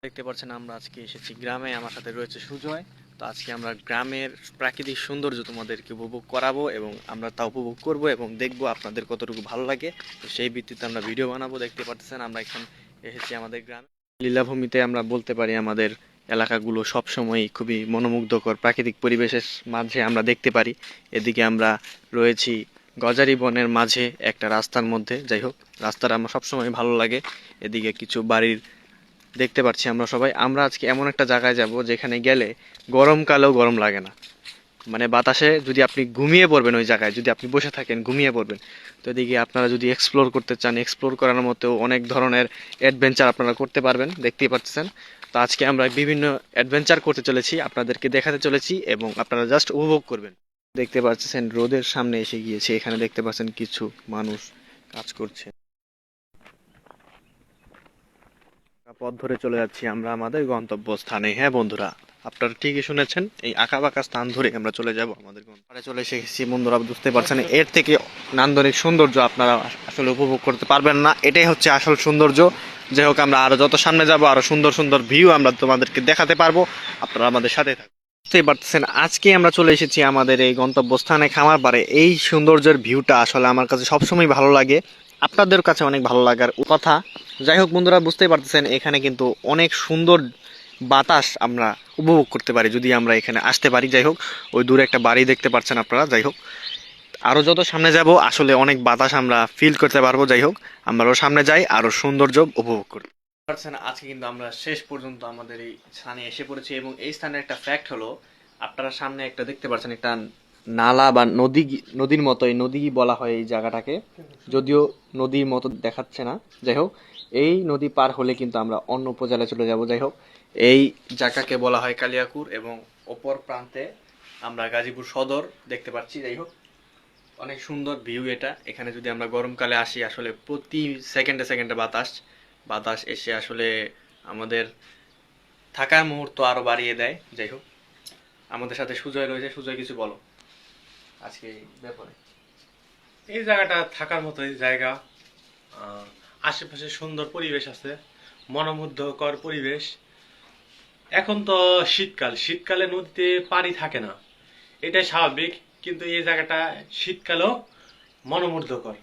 দেখতে পাচ্ছেন আমরা আজকে এসেছি গ্রামে, আমার সাথে রয়েছে সুজয়। তো আজকে আমরা গ্রামের প্রাকৃতিক সৌন্দর্য তোমাদেরকে উপভোগ করাবো এবং আমরা তা উপভোগ করব এবং দেখবো আপনাদের কতটুকু ভালো লাগে। তো সেই ভিত্তিতে আমরা ভিডিও বানাবো। দেখতে পাচ্ছেন আমরা এখন এসেছি আমাদের গ্রামে লীলাভূমিতে। আমরা বলতে পারি আমাদের এলাকাগুলো সবসময় খুবই মনোমুগ্ধকর প্রাকৃতিক পরিবেশের মাঝে আমরা দেখতে পারি। এদিকে আমরা রয়েছি গজারি বনের মাঝে একটা রাস্তার মধ্যে। যাই হোক, রাস্তাটা আমার সবসময় ভালো লাগে। এদিকে কিছু বাড়ির দেখতে পাচ্ছি আমরা সবাই। আমরা আজকে এমন একটা জায়গায় যাব যেখানে গেলে গরমকালেও গরম লাগে না। মানে বাতাসে যদি আপনি ঘুমিয়ে পড়বেন, ওই জায়গায় যদি আপনি বসে থাকেন ঘুমিয়ে পড়বেন। তো এদিকে আপনারা যদি এক্সপ্লোর করতে চান, এক্সপ্লোর করার মতো অনেক ধরনের অ্যাডভেঞ্চার আপনারা করতে পারবেন, দেখতেই পাচ্ছেন। তো আজকে আমরা বিভিন্ন অ্যাডভেঞ্চার করতে চলেছি, আপনাদেরকে দেখাতে চলেছি এবং আপনারা জাস্ট উপভোগ করবেন। দেখতে পাচ্ছেন রোদের সামনে এসে গিয়েছে, এখানে দেখতে পাচ্ছেন কিছু মানুষ কাজ করছে। পথ ধরে চলে যাচ্ছি আমরা আমাদের গন্তব্যস্থানে। হ্যাঁ বন্ধুরা, আপনারা ঠিকই শুনেছেন, এই আঁকাবাঁকা স্থান ধরে আমরা চলে যাব আমাদের গন্তব্যে। চলে এসেছি বন্ধুরা, বুঝতে পারছেন এর থেকে নান্দনিক সৌন্দর্য আপনারা আসলে উপভোগ করতে পারবেন না। এটাই হচ্ছে আসল সৌন্দর্য। যাই হোক, আমরা আরো যত সামনে যাব আরো সুন্দর সুন্দর ভিউ আমরা তোমাদেরকে দেখাতে পারবো। আপনারা আমাদের সাথে থাকুন। বুঝতেই পারতেছেন আজকে আমরা চলে এসেছি আমাদের এই গন্তব্যস্থানে খামারপাড়ে। এই সৌন্দর্যের ভিউটা আসলে আমার কাছে সবসময় ভালো লাগে, আপনাদের কাছে অনেক ভালো লাগার কথা। যাই হোক বন্ধুরা, বুঝতেই পারতেছেন এখানে কিন্তু অনেক সুন্দর বাতাস আমরা উপভোগ করতে পারি যদি আমরা এখানে আসতে পারি। যাই হোক, ওই দূরে একটা বাড়ি দেখতে পাচ্ছেন আপনারা। যাই হোক, আরো যত সামনে যাব আসলে অনেক বাতাস আমরা ফিল করতে পারবো। যাই হোক, আমরাও সামনে যাই আরো সৌন্দর্য উপভোগ করি। পারছেন আজকে কিন্তু আমরা শেষ পর্যন্ত আমাদের এই স্থানে এসে পড়েছি এবং এই স্থানের একটা ফ্যাক্ট হলো, আপনারা সামনে একটা দেখতে পাচ্ছেন একটা নালা বা নদী, নদীর মতো, এই নদী বলা হয় এই জায়গাটাকে, যদিও নদীর মতো দেখাচ্ছে না। যাই হোক, এই নদী পার হলে কিন্তু আমরা অন্য উপজেলায় চলে যাব। যাই হোক, এই জায়গাকে বলা হয় কালিয়াকুর এবং অপর প্রান্তে আমরা গাজীপুর সদর দেখতে পাচ্ছি। যাই হোক, অনেক সুন্দর ভিউ এটা। এখানে যদি আমরা গরমকালে আসি আসলে প্রতি সেকেন্ডে সেকেন্ডে বাতাস বাতাস এসে আসলে আমাদের থাকার মুহূর্ত আরো বাড়িয়ে দেয়। যাই হোক, আমাদের সাথে সুজয় রয়েছে। সুজয়, কিছু বলো আজকে এই ব্যাপারে। এই জায়গাটা থাকার মতোই জায়গা। আশেপাশে সুন্দর পরিবেশ আছে, মনোমুগ্ধকর পরিবেশ। এখন তো শীতকাল, শীতকালে নদীতে পানি থাকে না, এটাই স্বাভাবিক। কিন্তু এই জায়গাটা শীতকালেও মনোমুগ্ধকর।